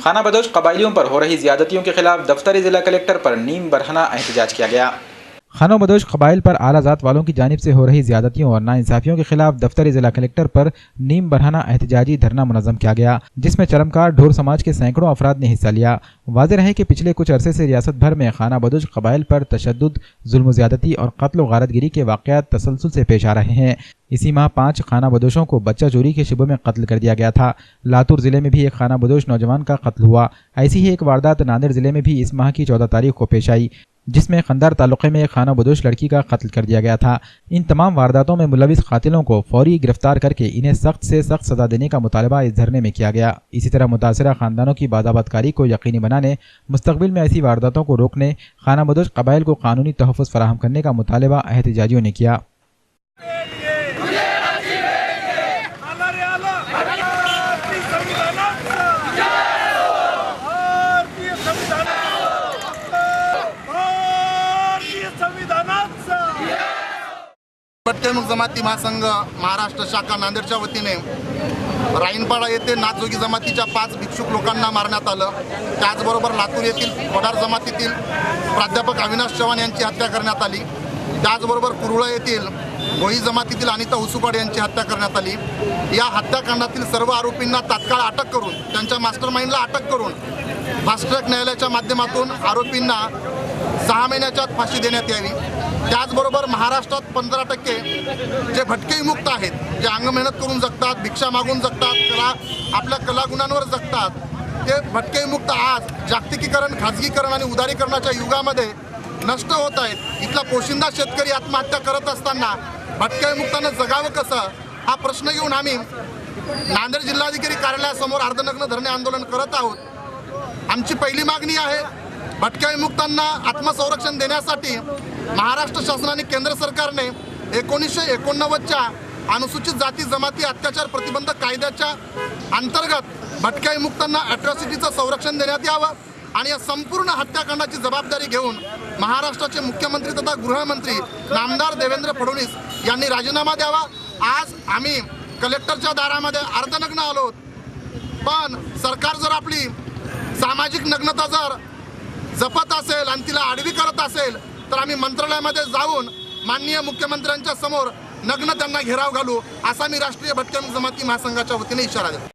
खाना बदोश कबायलियों पर हो रही ज्यादतियों के खिलाफ दफ्तर जिला कलेक्टर पर नीम बरहना एहतजाज किया गया। खाना बदोश कबाइल पर आला ज़ात वालों की जानिब से हो रही ज्यादतियों और नाइंसाफियों के खिलाफ दफ्तर जिला कलेक्टर पर नीम बरहना एहतजाजी धरना मुनज़्ज़म किया गया, जिसमें चरमकार ढोर समाज के सैकड़ों अफराद ने हिस्सा लिया। वाज़ेह रहे कि पिछले कुछ अरसे से रियासत भर में खाना बदोश कबाइल पर तशद्दुद, जुल्म ज़्यादती और कत्ल व गारतगिरी के वाक़यात तसलसल से पेश आ रहे हैं। इसी माह 5 खाना बदोशों को बच्चा चोरी के शुबे में कत्ल कर दिया गया था। लातूर जिले में भी एक खाना बदोश नौजवान का कत्ल हुआ। ऐसी ही एक वारदात नांदेड़ जिले में भी इस माह की 14 तारीख को पेश आई, जिसमें खंदार तालुक़े में एक खाना बदोश लड़की का कत्ल कर दिया गया था। इन तमाम वारदातों में मुलविस कातिलों को फौरी गिरफ्तार करके इन्हें सख्त से सख्त सजा देने का मुतालबा इस धरने में किया गया। इसी तरह मुतासिरा खानदानों की बाज़ाबतकारी को यकीनी बनाने, मुस्तक़बिल में ऐसी वारदातों को रोकने, खाना बदोश कबाइल को कानूनी तहफ़्फ़ुज़ फराहम करने का मुतालबा एहतजाजियों ने किया। भटक्या जमाती महासंघ महाराष्ट्र शाखा नांदेडच्या वतीने राईनपाडा येथे नाथजोगी जमातीच्या 5 भिक्षुक लोकांना मारण्यात आलं। त्याचबरोबर लातूर येथील वडार जमातीतील प्राध्यापक अविनाश चव्हाण यांची हत्या करण्यात आली। त्याचबरोबर कुरुळा येथील भोई जमातीतील अनिता हुसुपाड यांची हत्या करण्यात आली। या हत्याकांडातील सर्व आरोपींना तात्काळ अटक करून त्यांच्या मास्टरमाइंडला अटक करून फास्ट ट्रॅक न्यायालयाच्या माध्यमातून आरोपींना 6 महिन्याच्या आत फाशी देण्यात यावी। त्याचबरोबर महाराष्ट्रात 15% जे भटके विमुक्त आहेत, जे अंग मेहनत करून जगतात, भिक्षा मागून जगतात, आपल्या कलागुणांवर जगतात, ते भटके विमुक्त आज जागतिकीकरण, खाजगीकरण आणि उदारीकरणाच्या युगामध्ये नष्ट होत आहेत। इथला पोशिंदा शेतकरी आत्महत्या करत असताना भटक्या विमुक्तांना जगावं कसं, हा प्रश्न घेऊन आम्ही नांदेड जिल्हाधिकारी कार्यालयासमोर अर्धनग्न धरणे आंदोलन करत आहोत। आमची पहिली मागणी आहे, भटक्या विमुक्तांना आत्मसंरक्षण देण्यासाठी महाराष्ट्र शासनाने, केंद्र सरकारने 1989च्या अनुसूचित जाती जमाती अत्याचार प्रतिबंधक कायद्याच्या अंतर्गत भटक्या विमुक्तांना अट्रॉसिटीचं संरक्षण देण्यात यावं आणि या संपूर्ण हत्याकांडाची जबाबदारी घेऊन महाराष्ट्राचे मुख्यमंत्री तथा गृहमंत्री नामदार देवेंद्र फडणवीस यांनी राजीनामा द्यावा। आज आम्ही कलेक्टरच्या दारामध्ये अर्धनग्न आलो, पण सरकार जर आपली सामाजिक नग्नता जर जपत असेल आणि तिला आडवी करत असेल तर आम्ही मंत्रालयामध्ये जाऊन माननीय मुख्यमंत्र्यांच्या समोर नग्न त्यांना घेराव घालू, असा मी राष्ट्रीय भटक्या जमाती महासंघाच्या वतीने इशारा देतो।